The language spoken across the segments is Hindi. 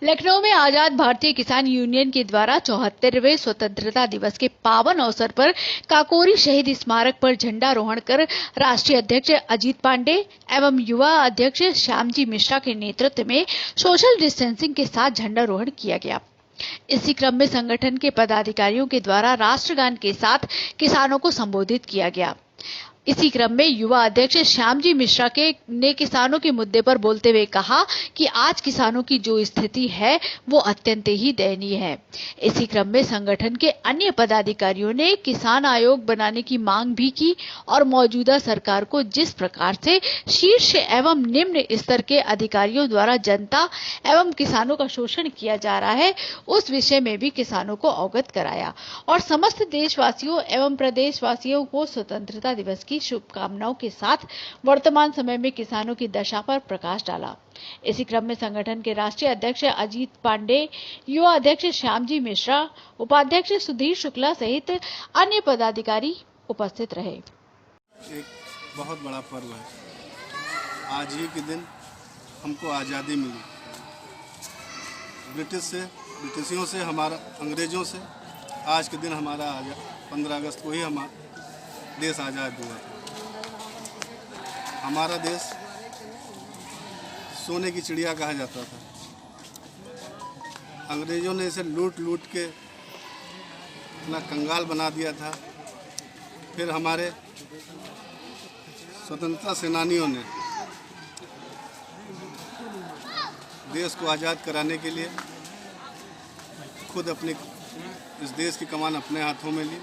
लखनऊ में आजाद भारतीय किसान यूनियन के द्वारा 74वें स्वतंत्रता दिवस के पावन अवसर पर काकोरी शहीद स्मारक पर झंडारोहण कर राष्ट्रीय अध्यक्ष अजीत पांडे एवं युवा अध्यक्ष श्यामजी मिश्रा के नेतृत्व में सोशल डिस्टेंसिंग के साथ झंडारोहण किया गया। इसी क्रम में संगठन के पदाधिकारियों के द्वारा राष्ट्रगान के साथ किसानों को संबोधित किया गया। इसी क्रम में युवा अध्यक्ष श्यामजी मिश्रा ने किसानों के मुद्दे पर बोलते हुए कहा कि आज किसानों की जो स्थिति है वो अत्यंत ही दयनीय है। इसी क्रम में संगठन के अन्य पदाधिकारियों ने किसान आयोग बनाने की मांग भी की और मौजूदा सरकार को जिस प्रकार से शीर्ष एवं निम्न स्तर के अधिकारियों द्वारा जनता एवं किसानों का शोषण किया जा रहा है उस विषय में भी किसानों को अवगत कराया और समस्त देशवासियों एवं प्रदेशवासियों को स्वतंत्रता दिवस की शुभकामनाओं के साथ वर्तमान समय में किसानों की दशा पर प्रकाश डाला। इसी क्रम में संगठन के राष्ट्रीय अध्यक्ष अजीत पांडे, युवा अध्यक्ष श्यामजी मिश्रा, उपाध्यक्ष सुधीर शुक्ला सहित अन्य पदाधिकारी उपस्थित रहे। एक बहुत बड़ा पर्व है। आज ही के दिन हमको आज़ादी मिली। ब्रिटिशियों से हमारा अंग्रेजों से आज के दिन हमारा 15 अगस्त को ही हमारा देश आज़ाद हुआ। हमारा देश सोने की चिड़िया कहा जाता था। अंग्रेज़ों ने इसे लूट लूट के अपना कंगाल बना दिया था। फिर हमारे स्वतंत्रता सेनानियों ने देश को आज़ाद कराने के लिए खुद अपने इस देश की कमान अपने हाथों में ली,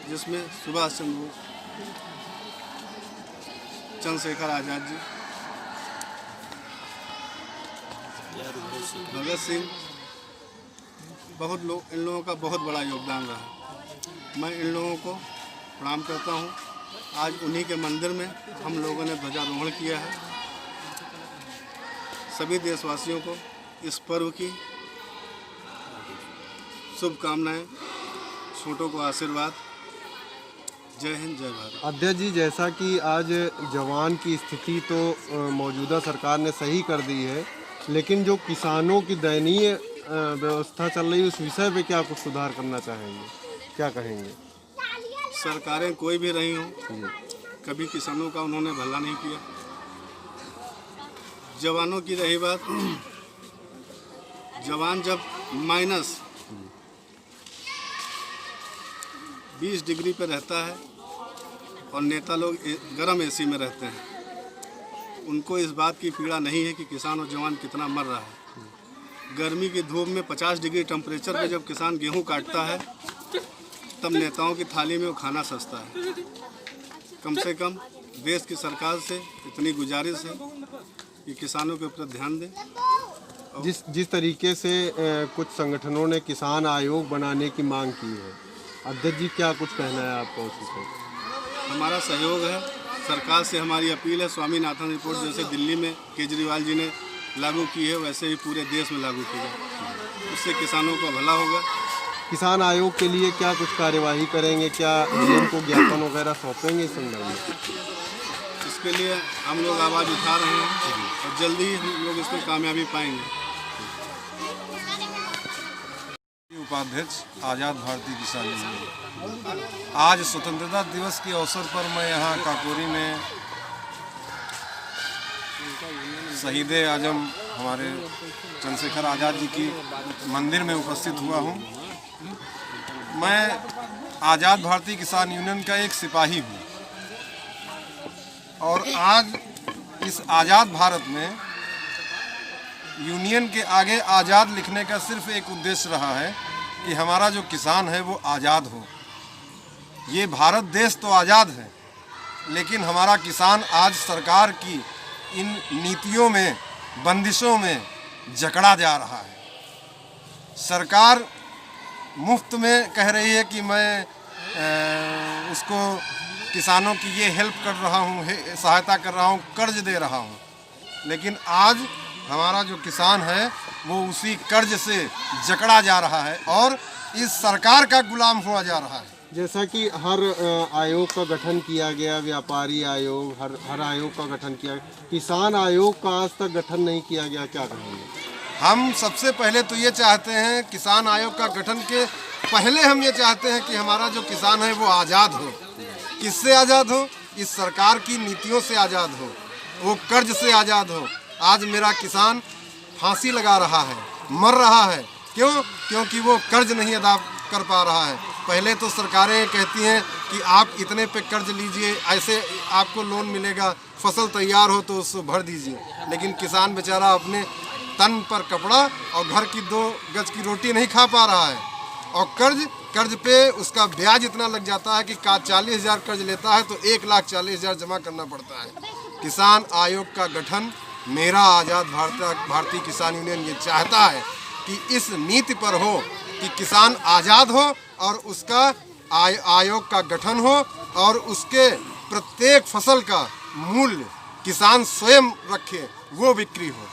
जिसमें सुभाष चंद्र बोस, चंद्रशेखर आज़ाद जी, भगत सिंह, बहुत लोग, इन लोगों का बहुत बड़ा योगदान रहा। मैं इन लोगों को प्रणाम करता हूँ। आज उन्हीं के मंदिर में हम लोगों ने ध्वजारोहण किया है। सभी देशवासियों को इस पर्व की शुभकामनाएं, छोटों को आशीर्वाद। जय हिंद, जय भारत। अध्यक्ष जी, जैसा कि आज जवान की स्थिति तो मौजूदा सरकार ने सही कर दी है, लेकिन जो किसानों की दयनीय व्यवस्था चल रही है उस विषय पे क्या कुछ सुधार करना चाहेंगे, क्या कहेंगे? सरकारें कोई भी रही हों, कभी किसानों का उन्होंने भला नहीं किया। जवानों की रही बात, जवान जब -20 डिग्री पर रहता है और नेता लोग गर्म एसी में रहते हैं, उनको इस बात की पीड़ा नहीं है कि किसान और जवान कितना मर रहा है। गर्मी की धूप में 50 डिग्री टेम्परेचर पे जब किसान गेहूं काटता है, तब नेताओं की थाली में वो खाना सस्ता है। कम से कम देश की सरकार से इतनी गुजारिश है कि किसानों के ऊपर ध्यान दें। जिस तरीके से कुछ संगठनों ने किसान आयोग बनाने की मांग की है, अध्यक्ष जी क्या कुछ कहना है आपको उसी पर? हमारा सहयोग है। सरकार से हमारी अपील है, स्वामीनाथन रिपोर्ट जैसे दिल्ली में केजरीवाल जी ने लागू की है, वैसे ही पूरे देश में लागू की जाए। उससे किसानों का भला होगा। किसान आयोग के लिए क्या कुछ कार्यवाही करेंगे, क्या उनको ज्ञापन वगैरह सौंपेंगे इस संदर्भ में? इसके लिए हम लोग आवाज़ उठा रहे हैं और जल्दी ही हम लोग इसमें कामयाबी पाएंगे। उपाध्यक्ष आज़ाद भारतीय किसान यूनियन। आज स्वतंत्रता दिवस के अवसर पर मैं यहाँ काकोरी में शहीद आजम हमारे चंद्रशेखर आज़ाद जी की मंदिर में उपस्थित हुआ हूँ। मैं आज़ाद भारतीय किसान यूनियन का एक सिपाही हूँ और आज इस आज़ाद भारत में यूनियन के आगे आज़ाद लिखने का सिर्फ एक उद्देश्य रहा है कि हमारा जो किसान है वो आज़ाद हो। ये भारत देश तो आज़ाद है, लेकिन हमारा किसान आज सरकार की इन नीतियों में, बंदिशों में जकड़ा जा रहा है। सरकार मुफ्त में कह रही है कि मैं उसको किसानों की ये हेल्प कर रहा हूँ, सहायता कर रहा हूँ, कर्ज दे रहा हूँ, लेकिन आज हमारा जो किसान है वो उसी कर्ज से जकड़ा जा रहा है और इस सरकार का गुलाम हुआ जा रहा है। जैसा कि हर आयोग का गठन किया गया, व्यापारी आयोग, हर आयोग का गठन किया, किसान आयोग का आज तक गठन नहीं किया गया, क्या कहेंगे? हम सबसे पहले तो ये चाहते हैं, किसान आयोग का गठन के पहले हम ये चाहते हैं कि हमारा जो किसान है वो आज़ाद हो। किससे आज़ाद हो? इस सरकार की नीतियों से आज़ाद हो, वो कर्ज से आज़ाद हो। आज मेरा किसान फांसी लगा रहा है, मर रहा है। क्यों? क्योंकि वो कर्ज नहीं अदा कर पा रहा है। पहले तो सरकारें कहती हैं कि आप इतने पे कर्ज लीजिए, ऐसे आपको लोन मिलेगा, फसल तैयार हो तो उसको भर दीजिए। लेकिन किसान बेचारा अपने तन पर कपड़ा और घर की 2 गज की रोटी नहीं खा पा रहा है। और कर्ज पे उसका ब्याज इतना लग जाता है कि 40,000 कर्ज लेता है तो 1,40,000 जमा करना पड़ता है। किसान आयोग का गठन मेरा आज़ाद भारतीय किसान यूनियन ये चाहता है कि इस नीति पर हो कि किसान आज़ाद हो और उसका आयोग का गठन हो और उसके प्रत्येक फसल का मूल्य किसान स्वयं रखे, वो बिक्री हो,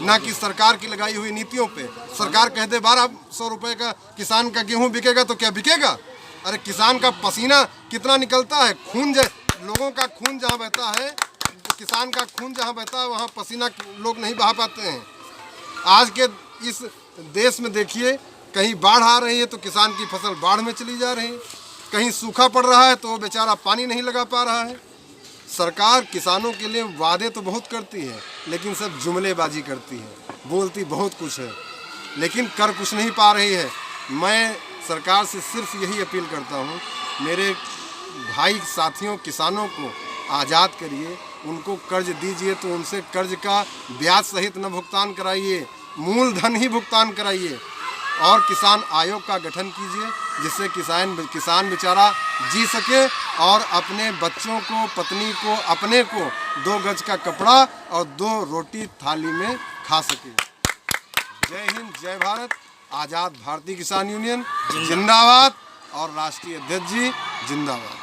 ना कि सरकार की लगाई हुई नीतियों पे। सरकार कह दे 1,200 रुपए का किसान का गेहूं बिकेगा तो क्या बिकेगा? अरे किसान का पसीना कितना निकलता है, लोगों का खून जहाँ बहता है, किसान का खून जहाँ बहता है वहाँ पसीना लोग नहीं बहा पाते हैं। आज के इस देश में देखिए, कहीं बाढ़ आ रही है तो किसान की फसल बाढ़ में चली जा रही है, कहीं सूखा पड़ रहा है तो वो बेचारा पानी नहीं लगा पा रहा है। सरकार किसानों के लिए वादे तो बहुत करती है, लेकिन सब जुमलेबाजी करती है, बोलती बहुत कुछ है, लेकिन कर कुछ नहीं पा रही है। मैं सरकार से सिर्फ यही अपील करता हूँ, मेरे भाई साथियों किसानों को आज़ाद करिए, उनको कर्ज दीजिए तो उनसे कर्ज का ब्याज सहित न भुगतान कराइए, मूलधन ही भुगतान कराइए। और किसान आयोग का गठन कीजिए जिससे किसान बेचारा जी सके और अपने बच्चों को, पत्नी को, अपने को 2 गज का कपड़ा और 2 रोटी थाली में खा सके। जय हिंद, जय भारत, आज़ाद भारतीय किसान यूनियन जिंदाबाद और राष्ट्रीय अध्यक्ष जी जिंदाबाद।